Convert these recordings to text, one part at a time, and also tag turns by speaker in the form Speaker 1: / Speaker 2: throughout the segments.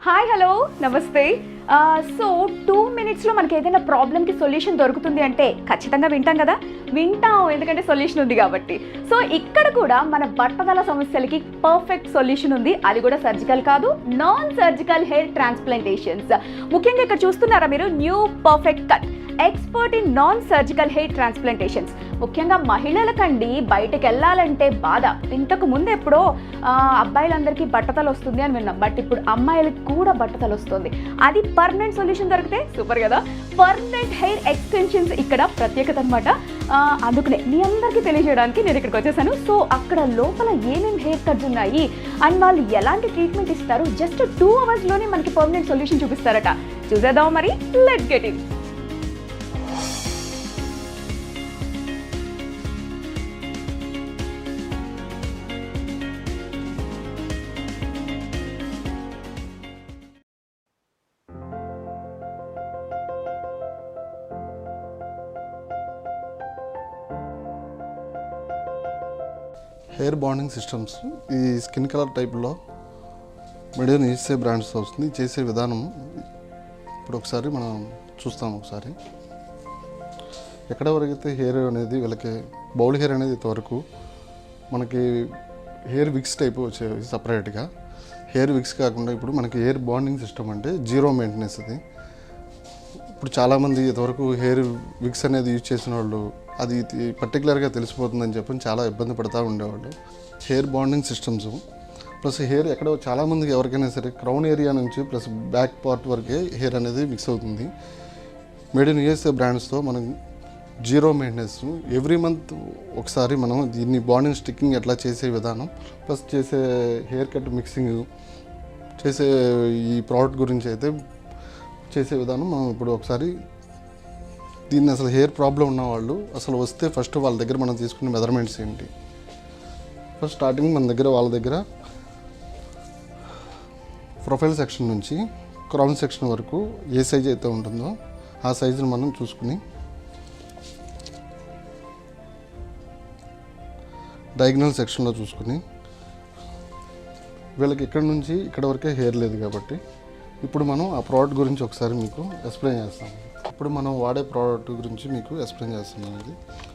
Speaker 1: Hi hello నమస్తే. So 2 minutesలో మనకి ఏదైనా ప్రాబ్లమ్కి సొల్యూషన్ దొరుకుతుంది అంటే ఖచ్చితంగా వింటాం కదా. వింటాం ఎందుకంటే సొల్యూషన్ ఉంది కాబట్టి. సో ఇక్కడ కూడా మన బట్టతల సమస్యలకి పర్ఫెక్ట్ సొల్యూషన్ ఉంది. అది కూడా సర్జికల్ కాదు, నాన్ సర్జికల్ హెయిర్ ట్రాన్స్ప్లాంటేషన్స్. ముఖ్యంగా ఇక్కడ చూస్తున్నారా మీరు, new perfect cut, expert in non surgical hair transplantations. ముఖ్యంగా మహిళలకండి బయటకు వెళ్ళాలంటే బాధ. ఇంతకు ముందు ఎప్పుడో అబ్బాయిలందరికీ బట్టతలు వస్తుంది అని విన్నాం, బట్ ఇప్పుడు అమ్మాయిలకు కూడా బట్టతలు వస్తుంది. అది పర్మనెంట్ సొల్యూషన్ దొరికితే సూపర్ కదా. పర్మనెంట్ హెయిర్ ఎక్స్టెన్షన్స్ ఇక్కడ ప్రత్యేకత అనమాట. అందుకనే మీ అందరికీ తెలియజేయడానికి నేను ఇక్కడికి వచ్చేసాను. సో అక్కడ లోపల ఏమేమి హెయిర్ కట్స్ ఉన్నాయి అండ్ వాళ్ళు ఎలాంటి ట్రీట్మెంట్ ఇస్తారు, జస్ట్ 2 hours మనకి పర్మనెంట్ సొల్యూషన్ చూపిస్తారట. చూసేద్దాం మరి, let's get it.
Speaker 2: Hair bonding systems ఈ స్కిన్ కలర్ టైప్లో మెడియన్ ఈసే బ్రాండ్స్తో వస్తుంది. చేసే విధానం ఇప్పుడు ఒకసారి మనం చూస్తాం. ఒకసారి ఎక్కడ వరకు అయితే హెయిర్ అనేది వీళ్ళకి బౌల్ హెయిర్ అనేది ఇంతవరకు మనకి హెయిర్ విక్స్ టైప్ వచ్చేవి సపరేట్గా. హెయిర్ విక్స్ కాకుండా ఇప్పుడు మనకి హెయిర్ బాండింగ్ సిస్టమ్ అంటే జీరో మెయింటెనెన్స్. అది ఇప్పుడు చాలామంది ఇంతవరకు హెయిర్ విక్స్ అనేది యూజ్ చేసిన వాళ్ళు అది పర్టికులర్గా తెలిసిపోతుందని చెప్పి చాలా ఇబ్బంది పడుతూ ఉండేవాళ్ళు. Hair bonding systems plus hair ఎక్కడో చాలామందికి ఎవరికైనా సరే క్రౌన్ ఏరియా నుంచి ప్లస్ బ్యాక్ పార్ట్ వరకే హెయిర్ అనేది మిక్స్ అవుతుంది. మేడ్ ఇన్ యూఎస్ఏ బ్రాండ్స్తో మనం జీరో మెయింటెనెన్స్ ఎవ్రీ మంత్ ఒకసారి మనం దీన్ని బాండింగ్ స్టిక్కింగ్ ఎట్లా చేసే విధానం ప్లస్ చేసే హెయిర్ కట్ మిక్సింగ్ చేసే ఈ ప్రోడక్ట్ గురించి అయితే చేసే విధానం మనం ఇప్పుడు ఒకసారి దీన్ని అసలు హెయిర్ ప్రాబ్లం ఉన్న వాళ్ళు అసలు వస్తే ఫస్ట్ వాళ్ళ దగ్గర మనం తీసుకునే మెజర్మెంట్స్ ఏంటి. ఫస్ట్ స్టార్టింగ్ మన దగ్గర వాళ్ళ దగ్గర ప్రొఫైల్ సెక్షన్ నుంచి క్రౌన్ సెక్షన్ వరకు ఏ సైజ్ అయితే ఉంటుందో ఆ సైజుని మనం చూసుకుని డయాగ్నల్ సెక్షన్లో చూసుకుని వీళ్ళకి ఇక్కడ నుంచి ఇక్కడ వరకే హెయిర్ లేదు కాబట్టి ఇప్పుడు మనం ఆ ప్రోడక్ట్ గురించి ఒకసారి మీకు ఎక్స్ప్లెయిన్ చేస్తాం. ఇప్పుడు మనం వాడే ప్రోడక్ట్ గురించి మీకు ఎక్స్ప్లెయిన్ చేస్తున్నాం.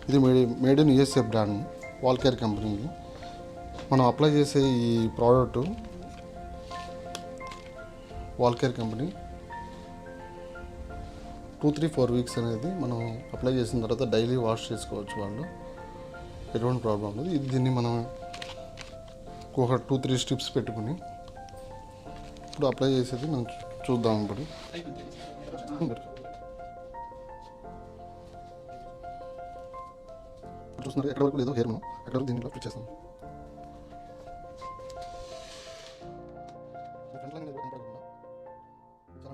Speaker 2: ఇది made in USA brand Wall Care కంపెనీది. మనం అప్లై చేసే ఈ product Wall Care company 2-4 weeks అనేది మనం అప్లై చేసిన తర్వాత డైలీ వాష్ చేసుకోవచ్చు. వాళ్ళు ఎటువంటి ప్రాబ్లం లేదు. ఇది దీన్ని మనం ఒక 2-3 స్ట్రిప్స్ పెట్టుకుని ఇప్పుడు అప్లై చేసేది మనం చూద్దాం. ఇప్పుడు చూస్తున్నారు ఎక్కడ వరకు లేదో హెయిర్ మనం ఎక్కడ వరకు దీంట్లో ఫిట్ చేస్తాం. చాలా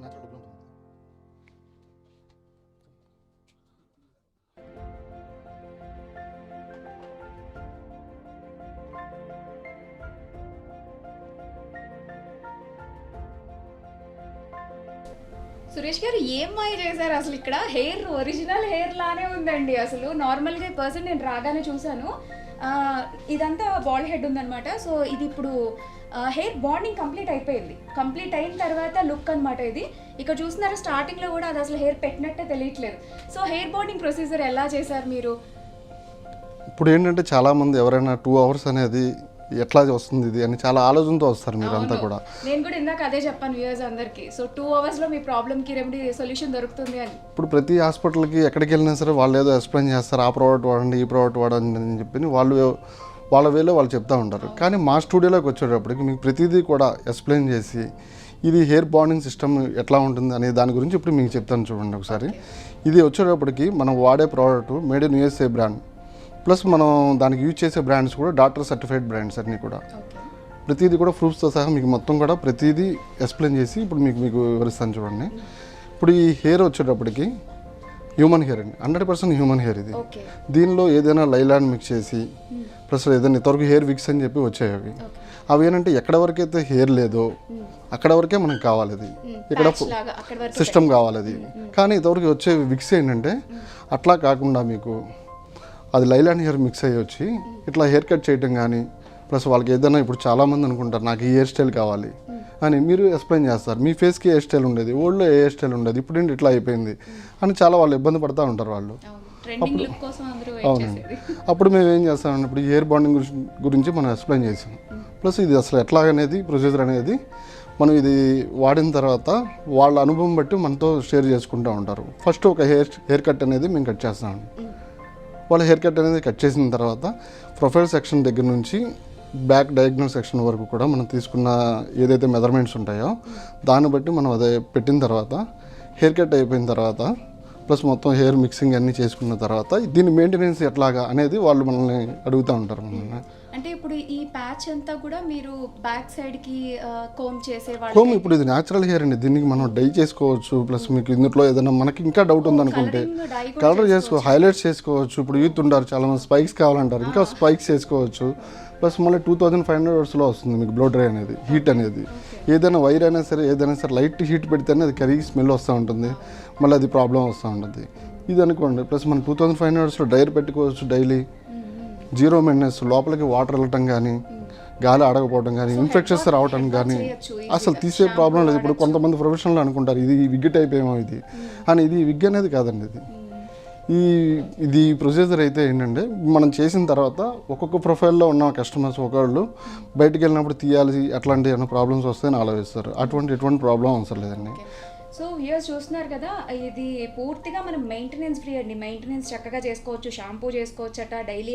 Speaker 2: న్యాచురల్ లుక్ ఉంటుంది.
Speaker 1: సురేష్ గారు ఏం మాయ చేశారు అసలు? ఇక్కడ హెయిర్ ఒరిజినల్ హెయిర్ లానే ఉందండి. అసలు నార్మల్గా ఈ పర్సన్ నేను రాగానే చూశాను, ఇదంతా బాల్ హెడ్ ఉందన్నమాట. సో ఇది ఇప్పుడు హెయిర్ బాండింగ్ కంప్లీట్ అయిపోయింది. కంప్లీట్ అయిన తర్వాత లుక్ అనమాట ఇది. ఇక్కడ చూస్తున్నారా స్టార్టింగ్లో కూడా అది అసలు హెయిర్ పెట్టినట్టే తెలియట్లేదు. సో హెయిర్ బాండింగ్ ప్రొసీజర్ ఎలా చేశారు మీరు?
Speaker 2: ఇప్పుడు ఏంటంటే చాలామంది ఎవరైనా 2 hours అనేది ఎట్లా వస్తుంది ఇది అని చాలా ఆలోచనతో వస్తారు మీరు అంతా కూడా.
Speaker 1: నేను కూడా ఇందాక అదే చెప్పాను వ్యూయర్స్ అందరికీ. సో 2 hours మీ ప్రాబ్లమ్కి రెమెడీ సొల్యూషన్ దొరుకుతుంది అని.
Speaker 2: ఇప్పుడు ప్రతి హాస్పిటల్కి ఎక్కడికి వెళ్ళినా సరే వాళ్ళు ఏదో ఎక్స్ప్లెయిన్ చేస్తారు, ఆ ప్రోడక్ట్ వాడండి ఈ ప్రోడక్ట్ వాడండి అని చెప్పి వాళ్ళ వేలో వాళ్ళు చెప్తూ ఉంటారు. కానీ మా స్టూడియోలోకి వచ్చేటప్పటికి మీకు ప్రతిదీ కూడా ఎక్స్ప్లెయిన్ చేసి ఇది హెయిర్ బాండింగ్ సిస్టమ్ ఎట్లా ఉంటుంది అనే దాని గురించి ఇప్పుడు మీకు చెప్తాను చూడండి ఒకసారి. ఇది వచ్చేటప్పటికి మనం వాడే product made in USA brand plus మనం దానికి యూజ్ చేసే బ్రాండ్స్ కూడా డాక్టర్ సర్టిఫైడ్ బ్రాండ్స్ అన్నీ కూడా. ప్రతిదీ కూడా ప్రూఫ్స్తో సహా మీకు మొత్తం కూడా ప్రతిదీ ఎక్స్ప్లెయిన్ చేసి ఇప్పుడు మీకు వివరిస్తాను చూడండి. ఇప్పుడు ఈ హెయిర్ వచ్చేటప్పటికి హ్యూమన్ హెయిర్ అండి, 100% హ్యూమన్ హెయిర్ ఇది. దీనిలో ఏదైనా లైలాన్ మిక్స్ చేసి ప్లస్ ఏదైనా ఇంతవరకు హెయిర్ విక్స్ అని చెప్పి వచ్చాయి. అవి ఏంటంటే ఎక్కడ వరకు అయితే హెయిర్ లేదో అక్కడ వరకే మనకు కావాలి, అది ఇక్కడ సిస్టమ్ కావాలి అది. కానీ ఇంతవరకు వచ్చే విక్స్ ఏంటంటే అట్లా కాకుండా మీకు అది లైలాన్ హెయిర్ మిక్స్ అయ్యి వచ్చి ఇట్లా హెయిర్ కట్ చేయటం కానీ ప్లస్ వాళ్ళకి ఏదైనా ఇప్పుడు చాలామంది అనుకుంటారు నాకు ఈ హెయిర్ స్టైల్ కావాలి, అని మీరు ఎక్స్ప్లెయిన్ చేస్తారు. మీ ఫేస్కి ఏ స్టైల్ ఉండేది, ఓల్డ్లో ఏ స్టైల్ ఉండేది, ఇప్పుడు ఏంటి ఇట్లా అయిపోయింది అని చాలా వాళ్ళు ఇబ్బంది పడుతూ ఉంటారు వాళ్ళు. అవునండి. అప్పుడు మేము ఏం చేస్తామంటే ఇప్పుడు హెయిర్ బాండింగ్ గురించి మనం ఎక్స్ప్లెయిన్ చేసాం. ప్లస్ ఇది అసలు ఎట్లా అనేది ప్రొసీజర్ అనేది మనం ఇది వాడిన తర్వాత వాళ్ళ అనుభవం బట్టి మనతో షేర్ చేసుకుంటూ ఉంటారు. ఫస్ట్ ఒక హెయిర్ కట్ అనేది మేము కట్ చేస్తామండి. వాళ్ళ హెయిర్ కట్ అనేది కట్ చేసిన తర్వాత ప్రొఫైల్ సెక్షన్ దగ్గర నుంచి బ్యాక్ డయాగ్నల్ సెక్షన్ వరకు కూడా మనం తీసుకున్న ఏదైతే మెజర్మెంట్స్ ఉంటాయో దాన్ని బట్టి మనం అదే పెట్టిన తర్వాత హెయిర్ కట్ అయిపోయిన తర్వాత ప్లస్ మొత్తం హెయిర్ మిక్సింగ్ అన్నీ చేసుకున్న తర్వాత దీని మెయింటెనెన్స్ ఎట్లాగా అనేది వాళ్ళు మనల్ని అడుగుతూ ఉంటారు. మనల్ని
Speaker 1: అంటే ఇప్పుడు ఈ ప్యాచ్ అంతా కూడా మీరు బ్యాక్ సైడ్ కి కోమ్ చేసేవాళ్ళు.
Speaker 2: కోమ్ ఇప్పుడు ఇది న్యాచురల్ హెయిర్ అండి, దీనికి మనం డై చేసుకోవచ్చు. ప్లస్ మీకు ఇందులో ఏదైనా మనకి ఇంకా డౌట్ ఉందనుకుంటే కలర్ హైలైట్స్ చేసుకోవచ్చు. ఇప్పుడు యూత్ ఉంటారు చాలా మంది, స్పైక్స్ కావాలంటారు, ఇంకా స్పైక్స్ చేసుకోవచ్చు. ప్లస్ మళ్ళీ 2500 వాట్స్లో వస్తుంది మీకు బ్లో డ్రై అనేది, హీట్ అనేది. ఏదైనా వైర్ అయినా సరే ఏదైనా సరే లైట్ హీట్ పెడితేనే అది కరిగి స్మెల్ వస్తూ ఉంటుంది, మళ్ళీ అది ప్రాబ్లం వస్తూ ఉంటుంది. ఇది అనుకోండి. ప్లస్ మనం 2500 వాట్స్లో డ్రైర్ పెట్టుకోవచ్చు డైలీ. 0 మెయింటెనెన్స్, లోపలికి వాటర్ వెళ్ళటం కానీ గాలి ఆడకపోవడం కానీ ఇన్ఫెక్షన్స్ రావటం కానీ అసలు తీసే ప్రాబ్లం లేదు. ఇప్పుడు కొంతమంది ప్రొఫెషనల్ అనుకుంటారు ఇది విగ్ టైప్ ఏమో ఇది అని, ఇది విగ్ అనేది కాదండి. ఇది ప్రొసీజర్ అయితే ఏంటంటే మనం చేసిన తర్వాత ఒక్కొక్క ప్రొఫైల్లో ఉన్న కస్టమర్స్ ఒకళ్ళు బయటికి వెళ్ళినప్పుడు తీయాలి అట్లాంటి ఏమైనా ప్రాబ్లమ్స్ వస్తాయని ఆలోచిస్తారు. ఎటువంటి ప్రాబ్లం అవసరం లేదండి.
Speaker 1: సో వ్యూయర్స్ చూస్తున్నారు కదా, ఇది పూర్తిగా మనం మెయింటెనెన్స్ ఫ్రీ అండి. మెయింటెనెన్స్ చక్కగా చేసుకోవచ్చు, షాంపూ చేసుకోవచ్చు అట, డైలీ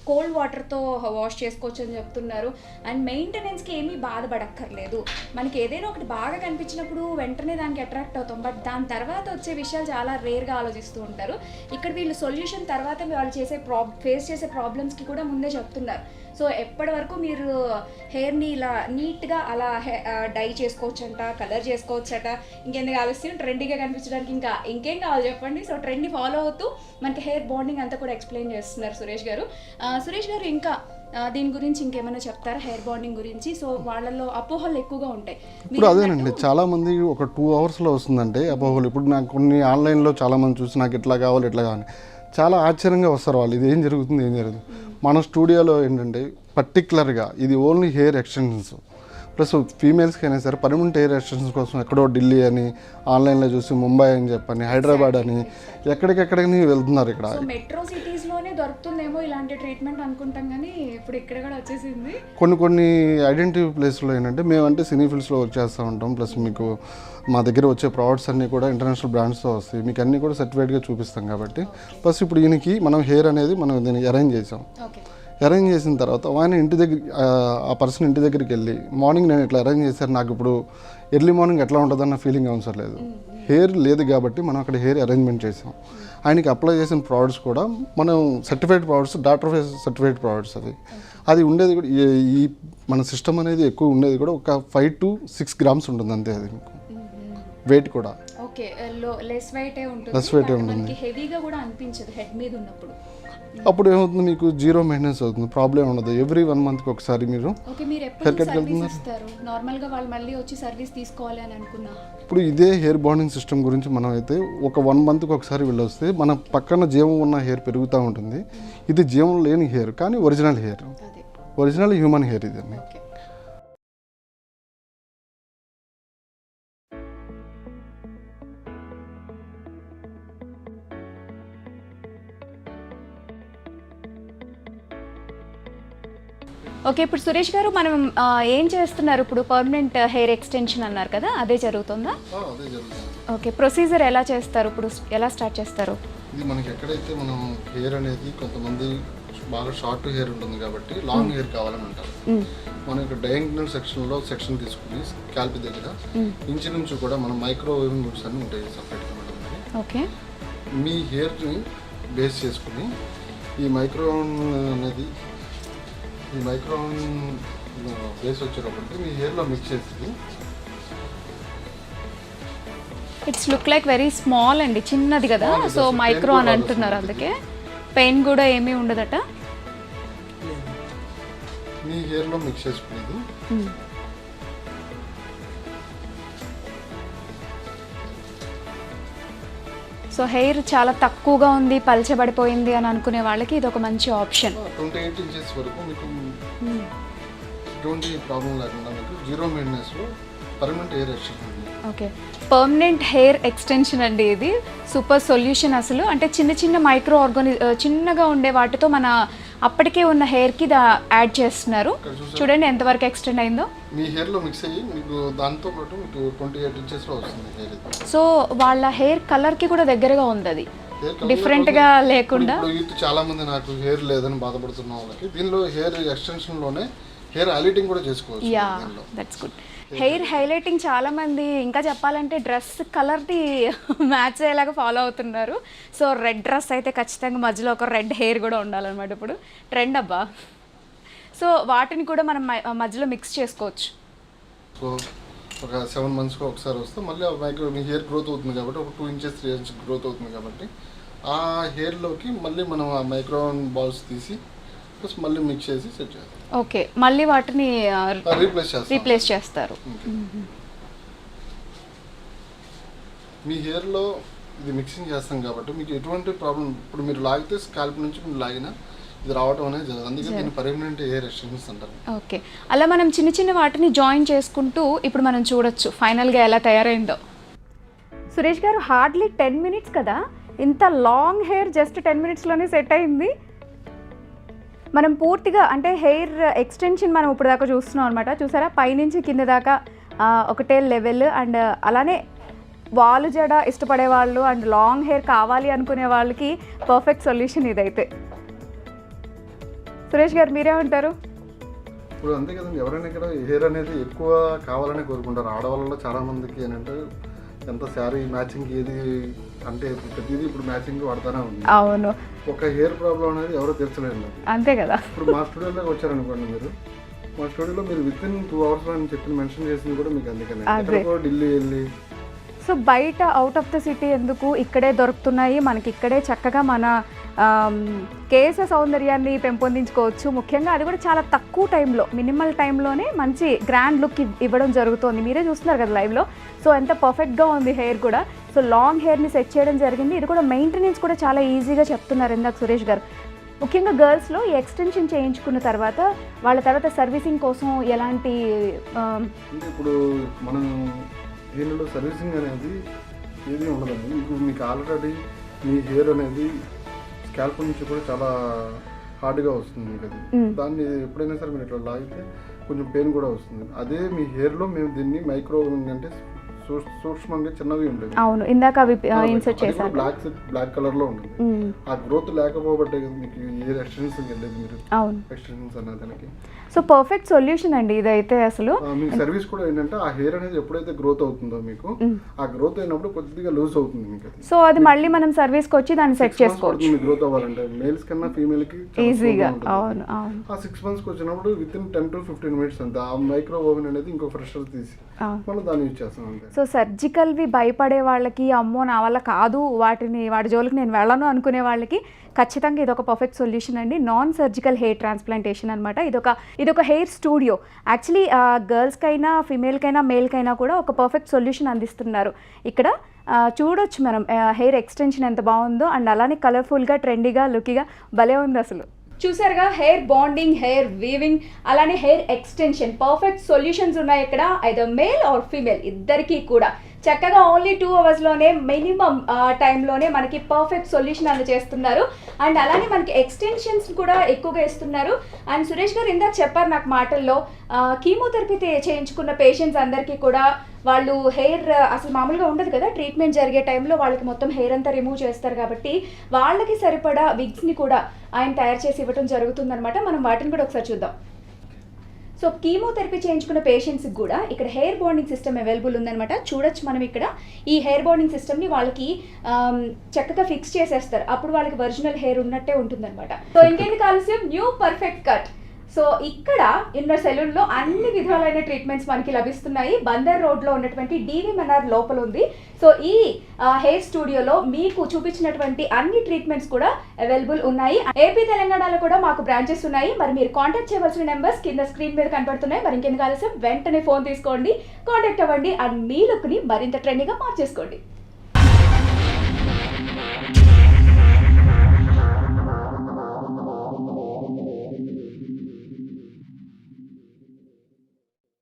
Speaker 1: కోల్డ్ వాటర్తో వాష్ చేసుకోవచ్చు అని చెప్తున్నారు. అండ్ మెయింటెనెన్స్కి ఏమీ బాధపడక్కర్లేదు. మనకి ఏదైనా ఒకటి బాగా కనిపించినప్పుడు వెంటనే దానికి అట్రాక్ట్ అవుతాం, బట్ దాని తర్వాత వచ్చే విషయాలు చాలా రేర్గా ఆలోచిస్తూ ఉంటారు. ఇక్కడ వీళ్ళు సొల్యూషన్ తర్వాత వాళ్ళు ఫేస్ చేసే ప్రాబ్లమ్స్కి కూడా ముందే చెప్తున్నారు. సో ఎప్పటి వరకు మీరు హెయిర్ని ఇలా నీట్గా అలా డై చేసుకోవచ్చంట, కలర్ చేసుకోవచ్చట. ఇంకెందుకు ఆలస్యం, ట్రెండీగా కనిపించడానికి ఇంకేం కావాలి చెప్పండి. సో ట్రెండ్ని ఫాలో అవుతూ మనకి హెయిర్ బాండింగ్ అంతా కూడా ఎక్స్ప్లెయిన్ చేస్తున్నారు సురేష్ గారు. సురేష్ గారు ఇంకా దీని గురించి ఇంకేమైనా చెప్తారా, హెయిర్ బాండింగ్ గురించి? సో వాళ్ళల్లో అపోహలు ఎక్కువగా ఉంటాయి.
Speaker 2: ఇప్పుడు అదేనండి, చాలా మంది ఒక 2 అవర్స్లో వస్తుందంటే అపోహలు. ఇప్పుడు నాకు కొన్ని ఆన్లైన్లో చాలా మంది చూసి నాకు ఇట్లా కావాలి ఇట్లా కావాలి చాలా ఆశ్చర్యంగా వస్తారు వాళ్ళు. ఇది ఏం జరుగుతుంది మన స్టూడియోలో ఏంటంటే పర్టికులర్గా ఇది ఓన్లీ హెయిర్ ఎక్స్టెన్షన్స్. ప్లస్ ఫీమేల్స్కి అయినా సరే పర్మనెంట్ హెయిర్ ఎక్స్టెన్షన్స్ కోసం ఎక్కడో ఢిల్లీ అని ఆన్లైన్లో చూసి ముంబై అని చెప్పని హైదరాబాద్ అని ఎక్కడికెక్కడికి వెళ్తున్నారు. ఇక్కడ
Speaker 1: మెట్రో సిటీస్లోనే దొరుకుతుందేమో ఇలాంటి ట్రీట్మెంట్ అనుకుంటాం, కానీ ఇప్పుడు ఇక్కడ కూడా వచ్చేసింది.
Speaker 2: కొన్ని ఐడెంటిటీ ప్లేస్లో ఏంటంటే మేమంటే సినీ ఫీల్డ్స్లో వర్క్ చేస్తూ ఉంటాం. ప్లస్ మీకు మా దగ్గర వచ్చే ప్రోడక్ట్స్ అన్నీ కూడా ఇంటర్నేషనల్ బ్రాండ్స్తో వస్తాయి, మీకు అన్నీ కూడా సర్టిఫైడ్గా చూపిస్తాం కాబట్టి. ప్లస్ ఇప్పుడు ఈయనకి మనం హెయిర్ అనేది మనం దీన్ని అరేంజ్ చేసాం. అరేంజ్ చేసిన తర్వాత ఆయన ఇంటి దగ్గర ఆ పర్సన్ ఇంటి దగ్గరికి వెళ్ళి మార్నింగ్ నేను ఇట్లా అరేంజ్ చేశాను, నాకు ఇప్పుడు ఎర్లీ మార్నింగ్ ఎట్లా ఉంటుందన్న ఫీలింగ్ అవసరం లేదు. హెయిర్ లేదు కాబట్టి మనం అక్కడ హెయిర్ అరేంజ్మెంట్ చేసాం. ఆయనకి అప్లై చేసిన ప్రోడక్ట్స్ కూడా మనం certified products, doctor certified products. అది ఉండేది కూడా ఈ మన సిస్టమ్ అనేది ఎక్కువ ఉండేది కూడా ఒక 5 to 6 grams ఉంటుంది అంతే. అది మీకు వెయిట్ కూడా
Speaker 1: లెస్ వెయిటే ఉంటుంది, హెవీగా కూడా అనిపించదు హెడ్ మీద ఉన్నప్పుడు.
Speaker 2: అప్పుడు ఏమవుతుంది, మీకు 0 మెయింటెనెన్స్ అవుతుంది, ప్రాబ్లం ఉండదు. ఎవ్రీ 1 monthకి ఒకసారి మీరు హెయిర్ కట్కి వెళ్తున్నారు.
Speaker 1: నార్మల్గా వాళ్ళు మళ్ళీ వచ్చి సర్వీస్ తీసుకోవాలి అని అనుకున్నా.
Speaker 2: ఇప్పుడు ఇదే హెయిర్ బాండింగ్ సిస్టమ్ గురించి మనం అయితే ఒక 1 monthకి ఒకసారి వెళ్ళొస్తే మన పక్కన జీవం ఉన్న హెయిర్ పెరుగుతూ ఉంటుంది. ఇది జీవం లేని హెయిర్ కానీ original hair, original human hair ఇది.
Speaker 1: ఓకే, ఇప్పుడు సురేష్ గారు మనం ఏం చేస్తున్నారు? ఇప్పుడు పర్మనెంట్ హెయిర్ ఎక్స్టెన్షన్ అన్నారు కదా, అదే జరుగుతుందా? ఓకే, ప్రొసీజర్ ఎలా చేస్తారు, ఇప్పుడు ఎలా స్టార్ట్ చేస్తారు?
Speaker 2: ఇది మనకి ఎక్కడైతే మనం హెయిర్ అనేది కొంతమంది బాగా షార్ట్ హెయిర్ ఉంటుంది కాబట్టి లాంగ్ హెయిర్ కావాలని అంటారు. మనం ఇక్కడ డయాగ్నల్ సెక్షన్లో సెక్షన్ తీసుకుని స్కాల్ప్ దగ్గర ఇంచు నుంచి కూడా మనం మైక్రోవేవింగ్ గుడ్స్ అన్నీ ఉంటాయి సపరేట్గా మేడం.
Speaker 1: ఓకే,
Speaker 2: మీ హెయిర్ని బేస్ చేసుకుని ఈ మైక్రోవేవ్ అనేది ఈ మైక్రోవేవ్ బేస్ వచ్చేటప్పటికి మీ హెయిర్లో మిక్స్ చేసి
Speaker 1: it's look like very small అండి, చిన్నది కదా, సో మైక్రో అని అంటున్నారు, అందుకే పెయిన్ కూడా ఏమీ ఉండదట.
Speaker 2: మీ హెయిర్లో మిక్స్ చేసుకునేది
Speaker 1: సో హెయిర్ చాలా తక్కువగా ఉంది, పల్చబడిపోయింది అని అనుకునే వాళ్ళకి ఇది ఒక మంచి ఆప్షన్.
Speaker 2: 28 inches వరకు మీకు ఎటువంటి ప్రాబ్లం లేకుండా మీకు 0 మెయింటెనెన్స్లో permanent hair extension.
Speaker 1: Okay, permanent hair extension అండి ఇది. సూపర్ సొల్యూషన్ అసలు. అంటే చిన్న చిన్న మైక్రో చిన్నగా ఉండే వాటితో మన అప్పటికే ఉన్న హెయిర్కి యాడ్ చేస్తున్నారు. చూడండి ఎంతవరకు ఎక్స్టెండ్ అయిందో.
Speaker 2: మీ హెయిర్లో మిక్స్ అయ్యి మీకు దాంతో పాటు మీకు 28 ఇంచెస్లో వస్తుంది హెయిర్.
Speaker 1: సో వాళ్ళ హెయిర్ కలర్కి కూడా దగ్గరగా ఉంది అది, డిఫరెంట్గా లేకుండా.
Speaker 2: యూత్ చాలా మంది నాకు హెయిర్ లేదని బాధపడుతున్న వాళ్ళకి దీనిలో హెయిర్ ఎక్స్టెన్షన్లోనే హెయిర్ హైలైటింగ్ కూడా చేసుకోవచ్చు.
Speaker 1: Yeah, that's good. Hair highlighting చాలా మంది ఇంకా చెప్పాలంటే డ్రెస్ కలర్ని మ్యాచ్ అయ్యేలాగా ఫాలో అవుతున్నారు. సో రెడ్ డ్రెస్ అయితే ఖచ్చితంగా మధ్యలో ఒక రెడ్ హెయిర్ కూడా ఉండాలన్నమాట. ఇప్పుడు ట్రెండ్ అబ్బా. సో వాటిని కూడా మనం మధ్యలో మిక్స్ చేసుకోవచ్చు.
Speaker 2: సో ఒక 7 మంత్స్కి ఒకసారి వస్తే మళ్ళీ మైక్రో మీ హెయిర్ గ్రోత్ అవుతుంది కాబట్టి ఒక 2 ఇంచెస్ 3 ఇంచెస్ గ్రోత్ అవుతుంది కాబట్టి ఆ హెయిర్లోకి మళ్ళీ మనం ఆ మైక్రోన్ బాల్స్ తీసి మళ్ళీ మిక్స్ చేసి సెట్ చేస్తాం.
Speaker 1: ఓకే, మళ్ళీ వాటిని
Speaker 2: రీప్లేస్
Speaker 1: చేస్తారు.
Speaker 2: మీ హెయిర్లో ఇది మిక్సింగ్ చేస్తాం కాబట్టి మీకు ఎటువంటి ప్రాబ్లం ఇప్పుడు మీరు లాగితే స్కాల్ప్ నుంచి మీరు లాగినా ఇది రావడం అనేది జరగదు. అందుకే దీన్ని పర్మనెంట్ హెయిర్ ఎక్స్టెన్షన్స్ అంటారు.
Speaker 1: ఓకే, అలా మనం చిన్న చిన్న వాటిని జాయిన్ చేసుకుంటూ ఇప్పుడు మనం చూడొచ్చు ఫైనల్గా ఎలా తయారైందో. సురేష్ గారు హార్డ్లీ 10 మినిట్స్ కదా, ఇంత లాంగ్ హెయిర్ జస్ట్ 10 మినిట్స్లోనే సెట్ అయింది. మనం పూర్తిగా అంటే హెయిర్ ఎక్స్టెన్షన్ మనం ఇప్పుడు దాకా చూస్తున్నాం అనమాట. చూసారా, పైనుంచి కింద దాకా ఒకటే లెవెల్. అండ్ అలానే వాలు జడ ఇష్టపడే వాళ్ళు అండ్ లాంగ్ హెయిర్ కావాలి అనుకునే వాళ్ళకి పర్ఫెక్ట్ సొల్యూషన్ ఇదైతే. సురేష్ గారు మీరేమంటారు?
Speaker 2: ఇప్పుడు అంతే కదండి, ఎవరైనా ఇక్కడ హెయిర్ అనేది ఎక్కువ కావాలని కోరుకుంటారు. ఆడవాళ్ళలో చాలా మందికి ఏంటంటే ఎంత శారీ మ్యాచింగ్ ఏది అంటే ప్రతిదీ ఇప్పుడు మ్యాచింగ్ వాడతానే ఉంది.
Speaker 1: అవును,
Speaker 2: ఒక హెయిర్ ప్రాబ్లం అనేది ఎవరో తీర్చలేదు.
Speaker 1: అంతే కదా.
Speaker 2: ఇప్పుడు మా స్టూడియోలోకి వచ్చారనుకోండి, మీరు మా స్టూడియోలో మీరు విత్ ఇన్ 2 hours అని చెప్పి మెన్షన్ చేసింది కూడా మీకు అందుకనే. ఎక్కడికో ఢిల్లీ వెళ్ళి
Speaker 1: సో బయట అవుట్ ఆఫ్ ద సిటీ ఎందుకు, ఇక్కడే దొరుకుతున్నాయి మనకి. ఇక్కడే చక్కగా మన కేశ సౌందర్యాన్ని పెంపొందించుకోవచ్చు. ముఖ్యంగా అది కూడా చాలా తక్కువ టైంలో, మినిమల్ టైంలోనే మంచి గ్రాండ్ లుక్ ఇవ్వడం జరుగుతుంది. మీరే చూస్తున్నారు కదా లైవ్లో. సో ఎంత పర్ఫెక్ట్గా ఉంది హెయిర్ కూడా. సో లాంగ్ హెయిర్ని సెట్ చేయడం జరిగింది. ఇది కూడా మెయింటెనెన్స్ కూడా చాలా ఈజీగా చెప్తున్నారు ఇందాక సురేష్ గారు. ముఖ్యంగా గర్ల్స్లో ఈ ఎక్స్టెన్షన్ చేయించుకున్న తర్వాత వాళ్ళ తర్వాత సర్వీసింగ్ కోసం ఎలాంటి
Speaker 2: ఇప్పుడు మనం దీనిలో సర్వీసింగ్ అనేది ఏది ఉండదండి. ఇప్పుడు మీకు ఆల్రెడీ మీ హెయిర్ అనేది స్కాల్ప్ నుంచి కూడా చాలా హార్డ్గా వస్తుంది మీకు. అది దాన్ని ఎప్పుడైనా సరే మీరు ఇట్లా లాగితే కొంచెం పెయిన్ కూడా వస్తుంది. అదే మీ హెయిర్లో మేము దీన్ని మైక్రో అంటే సూక్ష్మంగా చిన్నవి ఉండేవి.
Speaker 1: అవును, ఇందాక అవి ఇన్సర్ట్ చేశారు.
Speaker 2: బ్లాక్ కలర్ లో ఉంటుంది. ఆ గ్రోత్ లేకపోబట్టే మీకు హెయిర్ ఎక్స్టెన్షన్ వెళ్ళేది. మీరు ఎక్స్టెన్షన్స్ అన్న దానికి
Speaker 1: సో పర్ఫెక్ట్ సొల్యూషన్ అండి ఇదైతే. అసలు
Speaker 2: మీకు సర్వీస్ కూడా ఏంటంటే ఆ హెయిర్ అనేది ఎప్పుడైతే గ్రోత్ అవుతుందో మీకు ఆ గ్రోత్ అయినప్పుడు కొద్దిగా లూజ్ అవుతుంది మీకు.
Speaker 1: సో అది మళ్ళీ మనం సర్వీస్ కి వచ్చి దాన్ని సెట్ చేసుకోవచ్చు.
Speaker 2: గ్రోత్ అవ్వాలంటే మేల్స్ కన్నా ఫీమేల్ కి
Speaker 1: ఈజీగా. అవును,
Speaker 2: ఆ 6 months కి వచ్చినప్పుడు విత్ ఇన్ 10 to 15 minutes అంతే ఆ మైక్రో ఓవెన్ అనేది ఇంకో ఫ్రెషర్ తీసి మనం దాన్ని యూజ్ చేస్తాం అంతే.
Speaker 1: సో సర్జికల్వి భయపడే వాళ్ళకి, అమ్మో నా వల్ల కాదు వాటి జోలికి నేను వెళ్ళను అనుకునే వాళ్ళకి ఖచ్చితంగా ఇదొక పర్ఫెక్ట్ సొల్యూషన్ అండి. నాన్ సర్జికల్ హెయిర్ ట్రాన్స్ప్లాంటేషన్ అనమాట. ఇదొక హెయిర్ స్టూడియో. యాక్చువల్లీ గర్ల్స్కైనా ఫిమేల్కైనా మేల్కైనా కూడా ఒక పర్ఫెక్ట్ సొల్యూషన్ అందిస్తున్నారు ఇక్కడ. చూడొచ్చు మనం హెయిర్ ఎక్స్టెన్షన్ ఎంత బాగుందో. అండ్ అలానే కలర్ఫుల్గా, ట్రెండీగా, లుకీగా భలే ఉంది అసలు. చూసారుగా, హెయిర్ బాండింగ్, హెయిర్ వీవింగ్, అలానే హెయిర్ ఎక్స్టెన్షన్ పర్ఫెక్ట్ సొల్యూషన్స్ ఉన్నాయి ఇక్కడ. ఐదర్ మేల్ ఆర్ ఫీమేల్ ఇద్దరికీ కూడా చక్కగా ఓన్లీ 2 hours మినిమం టైంలోనే మనకి పర్ఫెక్ట్ సొల్యూషన్ అందజేస్తున్నారు. అండ్ అలానే మనకి ఎక్స్టెన్షన్స్ కూడా ఎక్కువగా ఇస్తున్నారు. అండ్ సురేష్ గారు ఇందాక చెప్పారు నాకు మాటల్లో, కీమోథెరపీ చేయించుకున్న పేషెంట్స్ అందరికీ కూడా వాళ్ళు హెయిర్ అసలు మామూలుగా ఉండదు కదా, ట్రీట్మెంట్ జరిగే టైంలో వాళ్ళకి మొత్తం హెయిర్ అంతా రిమూవ్ చేస్తారు కాబట్టి వాళ్ళకి సరిపడా విగ్స్ని కూడా ఆయన తయారు చేసి ఇవ్వడం జరుగుతుందన్నమాట. మనం వాటిని కూడా ఒకసారి చూద్దాం. సో కీమోథెరపీ చేయించుకున్న పేషెంట్స్కి కూడా ఇక్కడ హెయిర్ బాండింగ్ సిస్టమ్ అవైలబుల్ ఉందన్నమాట. చూడొచ్చు మనం ఇక్కడ ఈ హెయిర్ బాండింగ్ సిస్టమ్ని వాళ్ళకి చక్కగా ఫిక్స్ చేసేస్తారు. అప్పుడు వాళ్ళకి ఒరిజినల్ హెయిర్ ఉన్నట్టే ఉంటుందన్నమాట. సో ఇంకేంటి ఆలస్యం, న్యూ పర్ఫెక్ట్ కట్. సో ఇక్కడ ఇన్నర్ సెలూన్లో అన్ని విధాలైన ట్రీట్మెంట్స్ మనకి లభిస్తున్నాయి. బందర్ రోడ్లో ఉన్నటువంటి డివి మనార్ లోపల ఉంది. సో ఈ హెయిర్ స్టూడియోలో మీకు చూపించినటువంటి అన్ని ట్రీట్మెంట్స్ కూడా అవైలబుల్ ఉన్నాయి. ఏపీ తెలంగాణలో కూడా మాకు బ్రాంచెస్ ఉన్నాయి. మరి మీరు కాంటాక్ట్ చేయవలసిన నెంబర్స్ కింద స్క్రీన్ మీద కనపడుతున్నాయి. మరి ఇంకెందుకు ఆలస్యం, వెంటనే ఫోన్ తీసుకోండి, కాంటాక్ట్ అవ్వండి అండ్ మీ లుక్ని మరింత ట్రెండింగ్గా మార్చేసుకోండి.